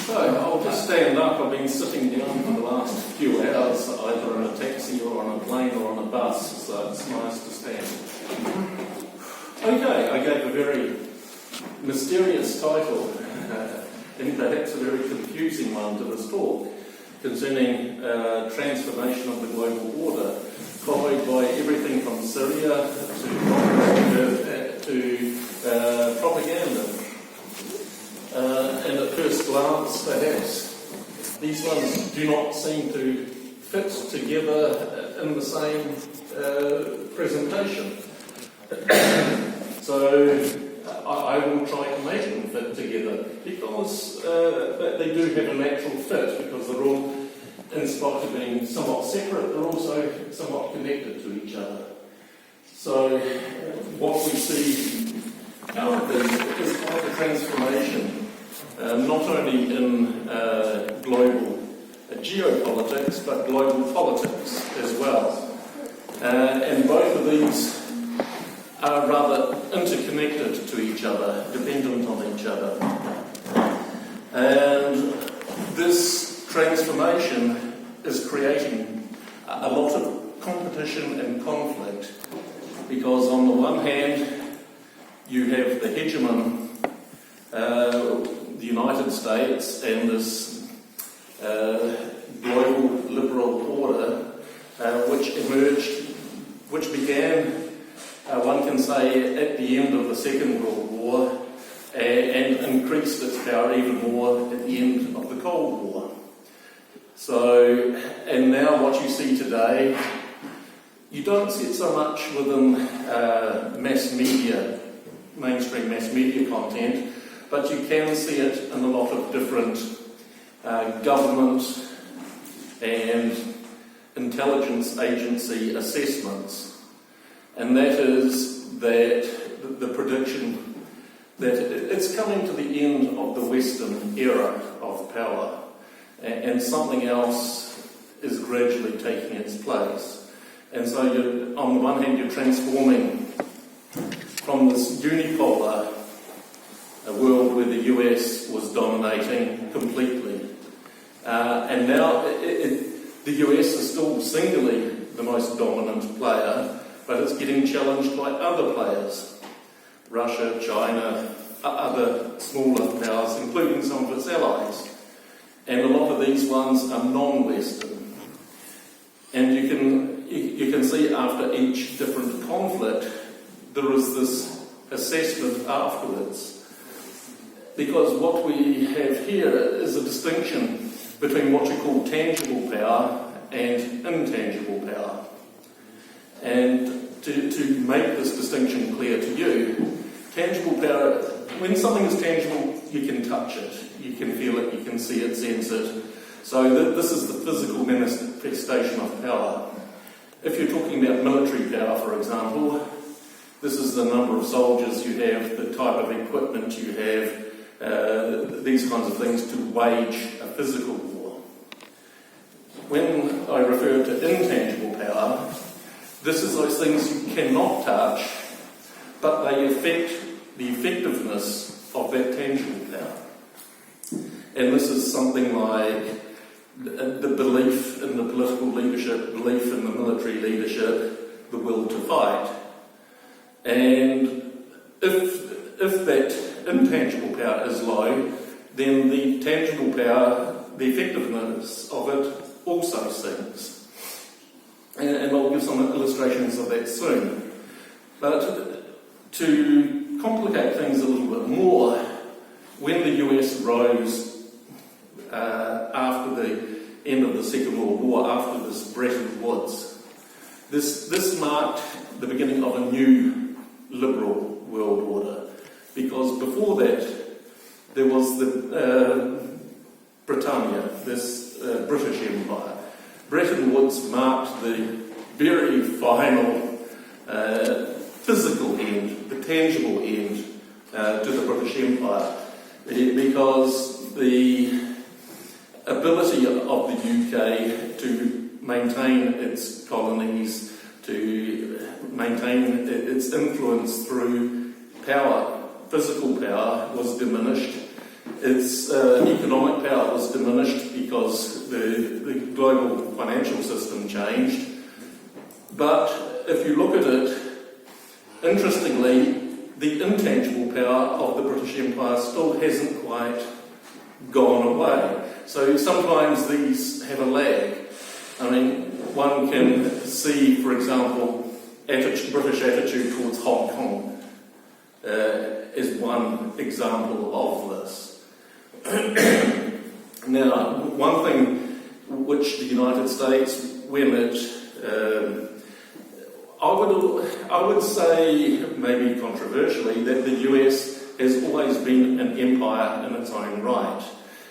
So I'll just stand up. I've been sitting down for the last few hours, either in a taxi or on a plane or on a bus, so it's nice to stand. Okay, I gave a very mysterious title, and perhaps a very confusing one to this talk, concerning transformation of the global order, followed by everything from Syria to propaganda. And at first glance, perhaps, these ones do not seem to fit together in the same presentation. So I will try to make them fit together, because they do have a natural fit, because they're all, in spite of being somewhat separate, they're also somewhat connected to each other. So what we see is quite a transformation, not only in global geopolitics, but global politics as well. And both of these are rather interconnected to each other, dependent on each other. And this transformation is creating a lot of competition and conflict, because on the one hand, you have the hegemon, the United States, and this global liberal order, which began, one can say, at the end of the Second World War, and increased its power even more at the end of the Cold War. So, and now what you see today, you don't see it so much within mass media, mainstream mass media content, but you can see it in a lot of different government and intelligence agency assessments. And that is that the prediction that it's coming to the end of the Western era of power, and something else is gradually taking its place. And so on the one hand, you're transforming from this unipolar world where the US was dominating completely, and now the US is still singly the most dominant player, but it's getting challenged by other players, Russia, China, other smaller powers, including some of its allies. And a lot of these ones are non-Western. And you can see after each different conflict, there is this assessment afterwards. Because what we have here is a distinction between what you call tangible power and intangible power. And to make this distinction clear to you, tangible power, when something is tangible, you can touch it, you can feel it, you can see it, sense it. So this is the physical manifestation of power. If you're talking about military power, for example, this is the number of soldiers you have, the type of equipment you have, these kinds of things to wage a physical war. When I refer to intangible power, this is those things you cannot touch, but they affect the effectiveness of that tangible power. And this is something like the belief in the political leadership, belief in the military leadership, the will to fight. And if that intangible power is low, then the tangible power, the effectiveness of it also sinks. And I'll give some illustrations of that soon. But to complicate things a little bit more, when the US rose after the end of the Second World War, after this Bretton Woods, this marked the beginning of a new liberal world order. Because before that, there was the Britannia, this British Empire. Bretton Woods marked the very final physical end, the tangible end to the British Empire, because the ability of the UK to maintain its colonies, to maintain its influence through power, physical power, was diminished. its economic power was diminished because the global financial system changed. But if you look at it, interestingly, the intangible power of the British Empire still hasn't quite gone away. So sometimes these have a lag. I mean, one can see, for example, British attitude towards Hong Kong is one example of this. Now, one thing which the United States, when it I would say, maybe controversially, that the US has always been an empire in its own right,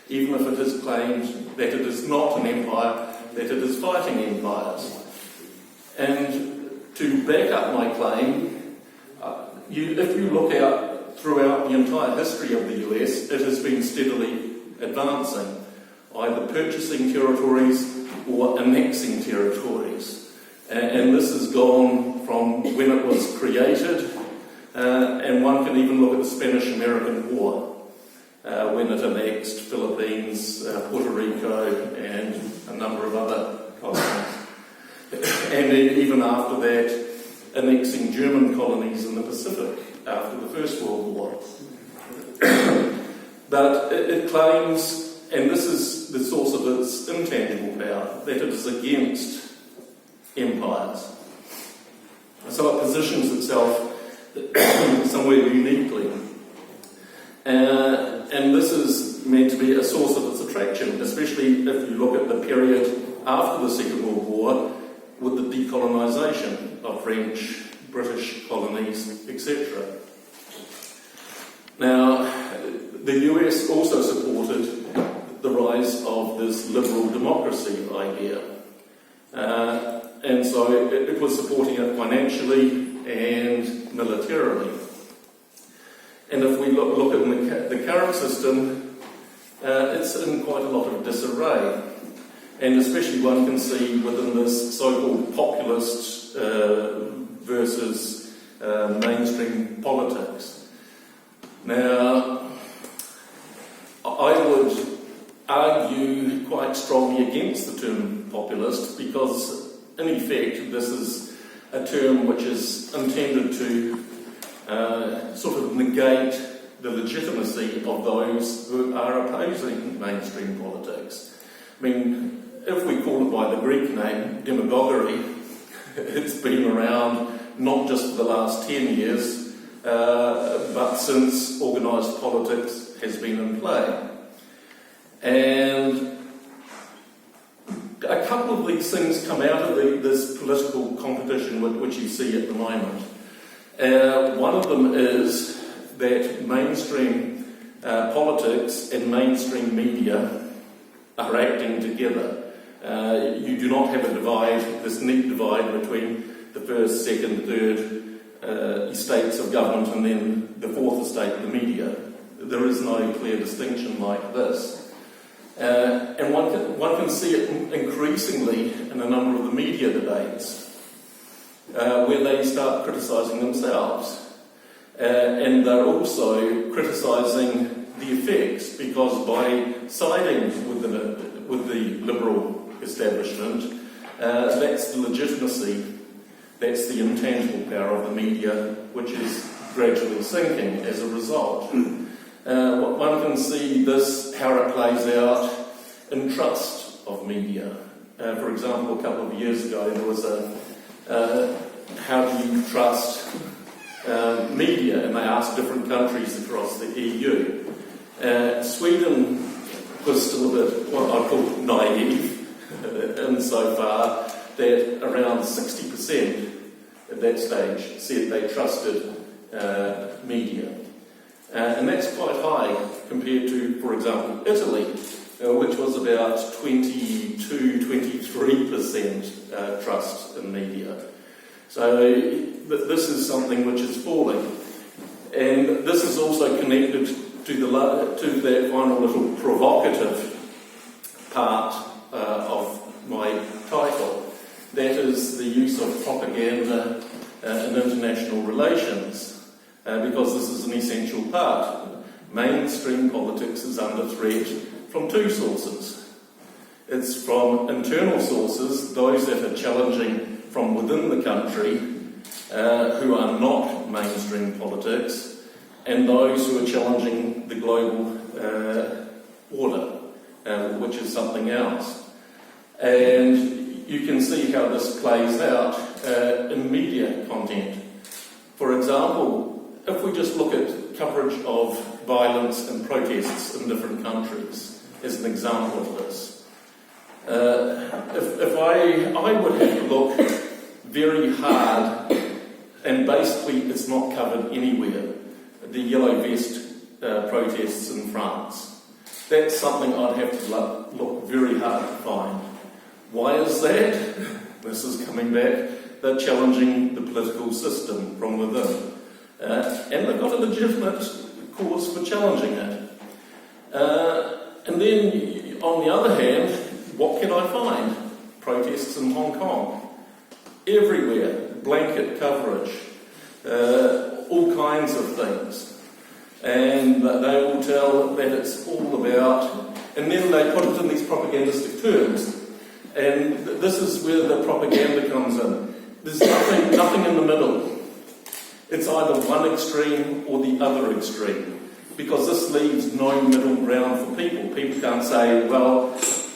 even if it has claimed that it is not an empire, that it is fighting empires. And to back up my claim, if you look out throughout the entire history of the US, it has been steadily advancing, either purchasing territories or annexing territories. And this has gone from when it was created, and one can even look at the Spanish-American War, when it annexed Philippines, Puerto Rico, and a number of other colonies. And then even after that, annexing German colonies in the Pacific after the First World War. But it claims, and this is the source of its intangible power, that it is against empires. So it positions itself somewhere uniquely. And this is meant to be a source of its attraction, especially if you look at the period after the Second World War with the decolonisation of French, British colonies, etc. Now, the US also supported the rise of this liberal democracy idea. And so it was supporting it financially and militarily. And if we look at the current system, it's in quite a lot of disarray. And especially one can see within this so-called populist versus mainstream politics. Now, I would argue quite strongly against the term populist because, in effect, this is a term which is intended to sort of negate the legitimacy of those who are opposing mainstream politics. I mean, if we call it by the Greek name, demagoguery, it's been around not just for the last 10 years, but since organised politics has been in play. And a couple of these things come out of this political competition which you see at the moment. One of them is that mainstream politics and mainstream media are acting together. You do not have a divide, this neat divide between the first, second, third estates of government and then the fourth estate, the media. There is no clear distinction like this. And one can see it increasingly in a number of the media debates, where they start criticising themselves. And they're also criticising the effects, because by siding with the liberal establishment, that's the legitimacy, that's the intangible power of the media, which is gradually sinking as a result. One can see this, how it plays out in trust of media. For example, a couple of years ago there was how do you trust media? And they asked different countries across the EU. Sweden was still a bit, what I call naive, insofar that around 60% at that stage said they trusted media. And that's quite high compared to, for example, Italy, which was about 22-23% trust in media. So this is something which is falling. And this is also connected to that final little provocative part of my title. That is the use of propaganda in international relations. Because this is an essential part. mainstream politics is under threat from two sources. It's from internal sources, those that are challenging from within the country, who are not mainstream politics, and those who are challenging the global order, which is something else. And you can see how this plays out in media content. For example, if we just look at coverage of violence and protests in different countries as an example of this, if I would have to look very hard, and basically it's not covered anywhere, the yellow vest protests in France. That's something I'd have to look very hard to find. Why is that? This is coming back. They're challenging the political system from within. And they've got a legitimate cause for challenging it. And then, on the other hand, what can I find? Protests in Hong Kong. Everywhere. Blanket coverage. All kinds of things. And they will tell that it's all about... And then they put it in these propagandistic terms. And this is where the propaganda comes in. There's nothing in the middle. It's either one extreme or the other extreme. Because this leaves no middle ground for people. People can't say, well,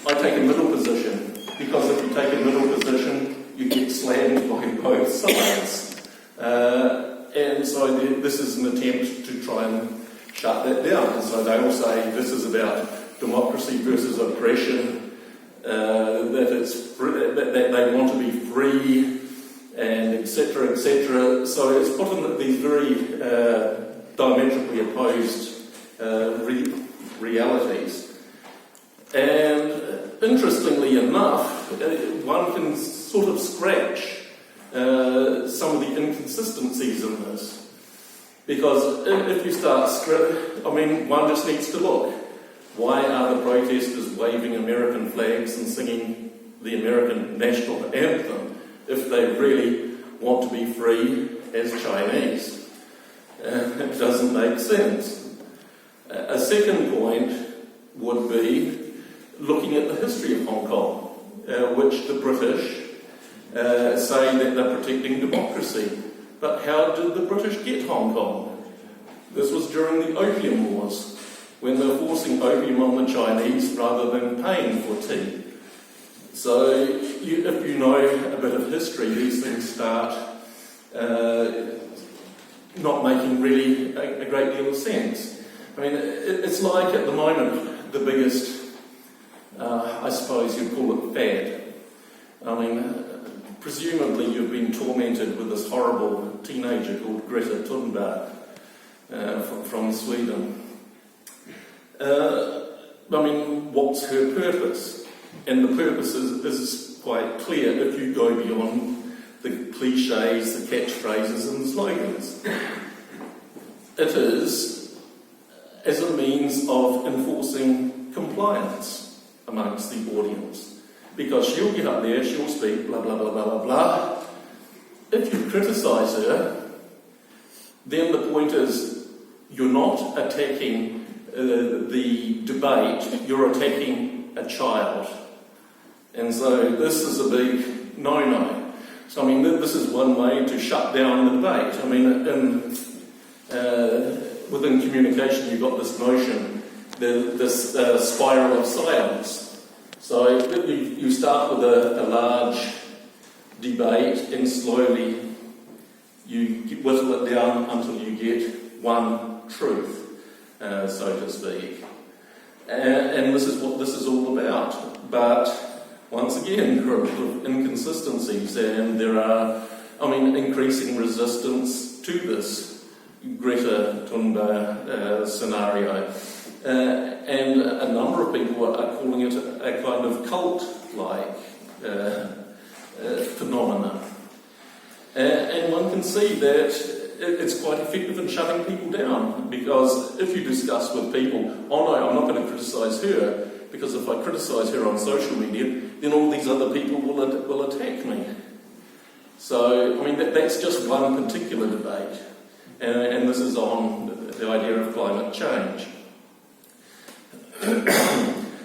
I take a middle position. Because if you take a middle position, you get slammed by both sides. And so this is an attempt to try and shut that down. And so they all say this is about democracy versus oppression, that they want to be free, and etc., etc. So it's put in these very diametrically opposed realities. And interestingly enough, one can sort of scratch some of the inconsistencies in this. Because if you start one just needs to look. Why are the protesters waving American flags and singing the American national anthem if they really want to be free as Chinese? It doesn't make sense. A second point would be looking at the history of Hong Kong, which the British say that they're protecting democracy. But how did the British get Hong Kong? This was during the Opium Wars, when they were forcing opium on the Chinese rather than paying for tea. So if you know a bit of history, these things start not making really a great deal of sense. I mean, it's like at the moment, the biggest, I suppose you'd call it fad. I mean, presumably you've been tormented with this horrible teenager called Greta Thunberg from Sweden. What's her purpose? And the purpose is quite clear if you go beyond the cliches, the catchphrases and the slogans. It is as a means of enforcing compliance amongst the audience. Because she'll get up there, she'll speak, blah, blah, blah, blah, blah, blah. If you criticise her, then the point is you're not attacking the debate, you're attacking a child. And so this is a big no-no. So this is one way to shut down the debate. Within communication you've got this notion, this spiral of silence. So you start with a large debate and slowly you whittle it down until you get one truth. So to speak. And this is what this is all about. But once again, there are a lot of inconsistencies and there are, increasing resistance to this Greta Thunberg scenario. And a number of people are calling it a kind of cult-like phenomenon. And one can see that it's quite effective in shutting people down, because if you discuss with people, oh no, I'm not going to criticise her, because if I criticise her on social media, then all these other people will attack me. So, that's just one particular debate, and this is on the idea of climate change.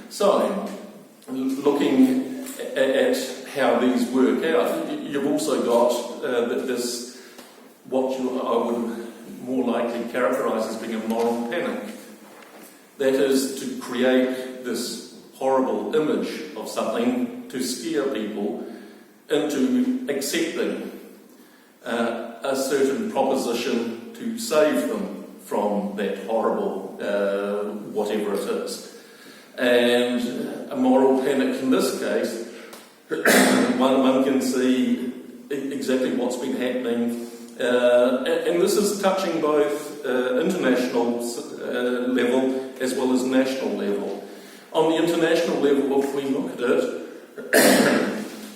So, looking at how these work out, you've also got this, what I would more likely characterise as being a moral panic. That is to create this horrible image of something to scare people into accepting a certain proposition to save them from that horrible whatever it is. And a moral panic in this case, one can see exactly what's been happening, and this is touching both international level as well as national level. On the international level, if we look at it,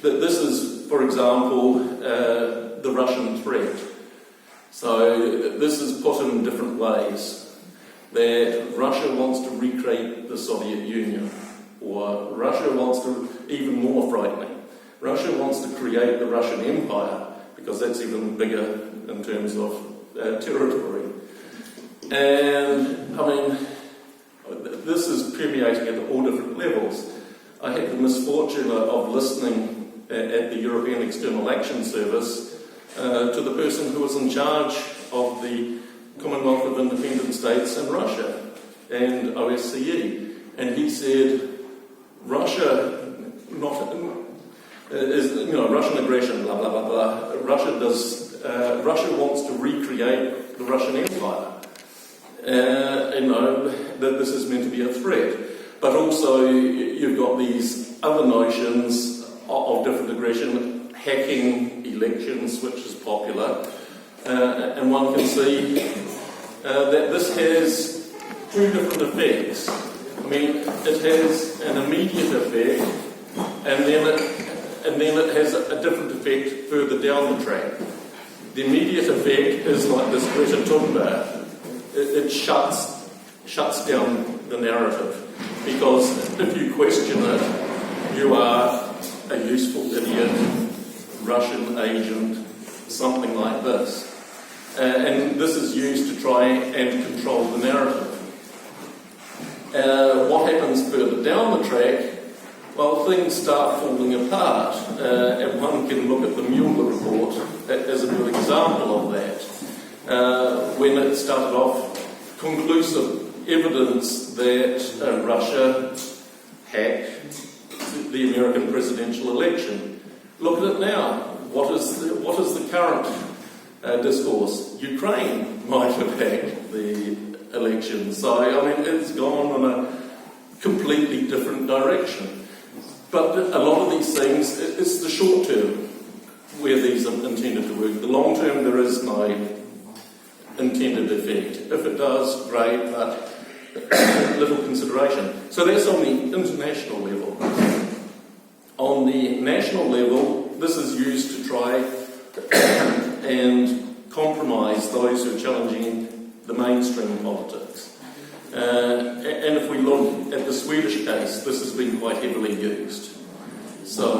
that this is, for example, the Russian threat. So this is put in different ways. That Russia wants to recreate the Soviet Union, or Russia wants to, even more frightening, Russia wants to create the Russian Empire, because that's even bigger in terms of territory. And, I mean, this is permeating at all different levels. I had the misfortune of listening at the European External Action Service to the person who was in charge of the Commonwealth of Independent States in Russia and OSCE, and he said Russia Russian aggression, blah blah blah blah. Russia wants to recreate the Russian Empire. That this is meant to be a threat, but also you've got these other notions of different aggression, hacking elections, which is popular. And one can see that this has two different effects. I mean, it has an immediate effect, and then it has a different effect further down the track. The immediate effect is like this Greta Thunberg. It shuts down the narrative, because if you question it, you are a useful idiot, Russian agent, something like this. And this is used to try and control the narrative. What happens further down the track? Well, things start falling apart, and one can look at the Mueller report as a good example of that. When it started off, conclusive evidence that Russia hacked the American presidential election. Look at it now. What is the current discourse? Ukraine might have hacked the election. So, I mean, it's gone in a completely different direction. But a lot of these things, it's the short term where these are intended to work. The long term, there is no intended effect. If it does, great, but little consideration. So that's on the international level. On the national level, this is used to try and compromise those who are challenging the mainstream politics. And if we look at the Swedish case, this has been quite heavily used. So,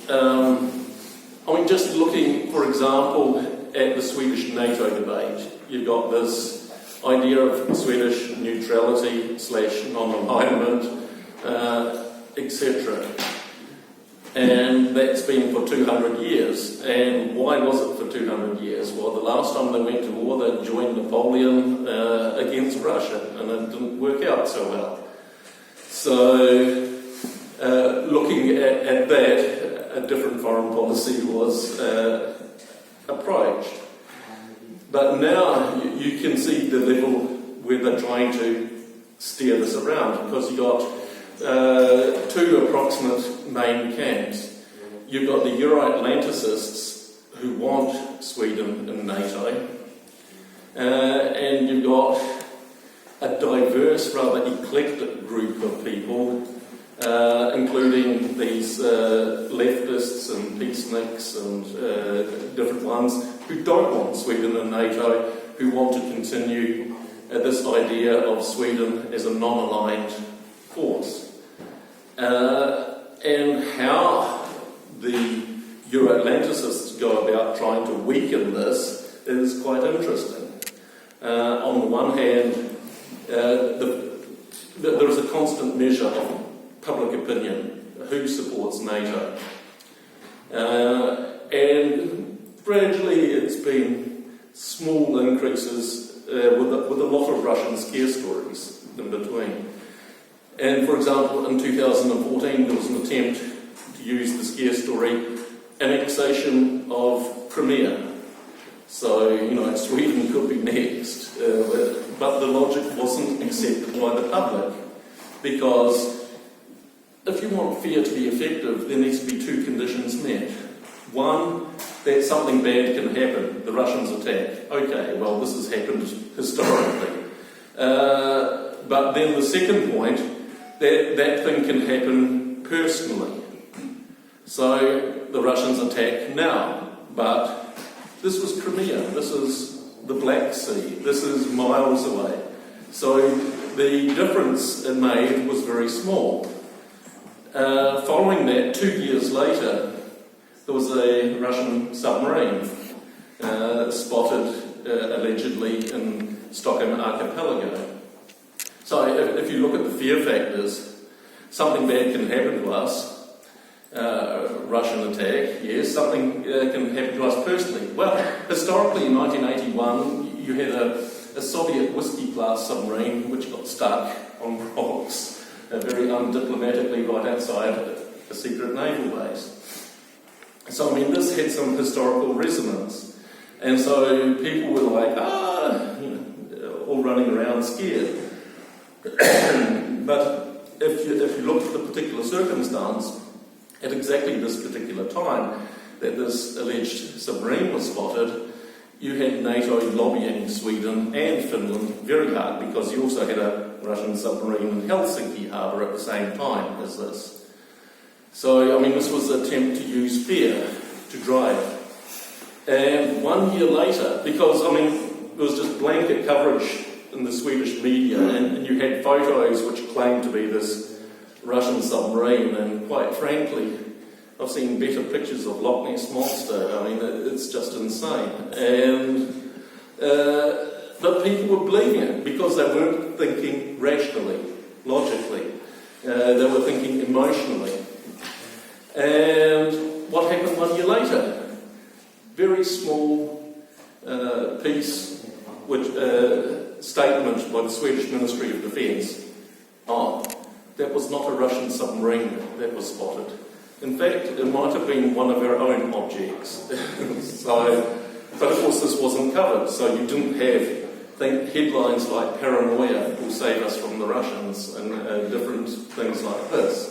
I mean, just looking, for example, at the Swedish NATO debate, you've got this idea of Swedish neutrality / non-alignment, etc. And that's been for 200 years. And why was it for 200 years? Well, the last time they went to war, they joined Napoleon against Russia, and it didn't work out so well. So, looking at that, a different foreign policy was approached. But now you can see the level where they're trying to steer this around, because you've got two approximate main camps. You've got the Euro-Atlanticists who want Sweden in NATO, and you've got a diverse, rather eclectic group of people, including these leftists and peaceniks and different ones who don't want Sweden in NATO, who want to continue this idea of Sweden as a non-aligned force. And how the Euro-Atlanticists go about trying to weaken this is quite interesting. On the one hand, there is a constant measure of public opinion, who supports NATO. And gradually it's been small increases with a lot of Russian scare stories in between. And for example, in 2014 there was an attempt to use the scare story annexation of Crimea. So, Sweden could be next. But the logic wasn't accepted by the public, because if you want fear to be effective, there needs to be two conditions met. One, that something bad can happen, the Russians attack. Okay, well, this has happened historically. But then the second point, that thing can happen personally. So the Russians attack now, but this was Crimea, this is the Black Sea, this is miles away. So the difference it made was very small. Following that, 2 years later, there was a Russian submarine spotted allegedly in Stockholm Archipelago. So if you look at the fear factors, something bad can happen to us. Russian attack, yes, something can happen to us personally. Well, historically in 1981, you had a Soviet whiskey-class submarine which got stuck on rocks, very undiplomatically right outside a secret naval base. So, this had some historical resonance. And so people were like, all running around scared. But if you look at the particular circumstance, at exactly this particular time that this alleged submarine was spotted, you had NATO lobbying Sweden and Finland very hard, because you also had a Russian submarine in Helsinki harbour at the same time as this. So, this was an attempt to use fear to drive. And 1 year later, because, it was just blanket coverage in the Swedish media, and you had photos which claimed to be this Russian submarine, and quite frankly, I've seen better pictures of Loch Ness Monster. It's just insane. But people were believing it because they weren't thinking rationally, logically. They were thinking emotionally. And what happened 1 year later? Very small piece, statement by the Swedish Ministry of Defence. That was not a Russian submarine that was spotted. In fact, it might have been one of our own objects. But of course this wasn't covered, so you didn't have headlines like "Paranoia will save us from the Russians" and different things like this.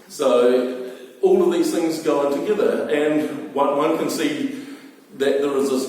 So all of these things go in together, and one can see that there is this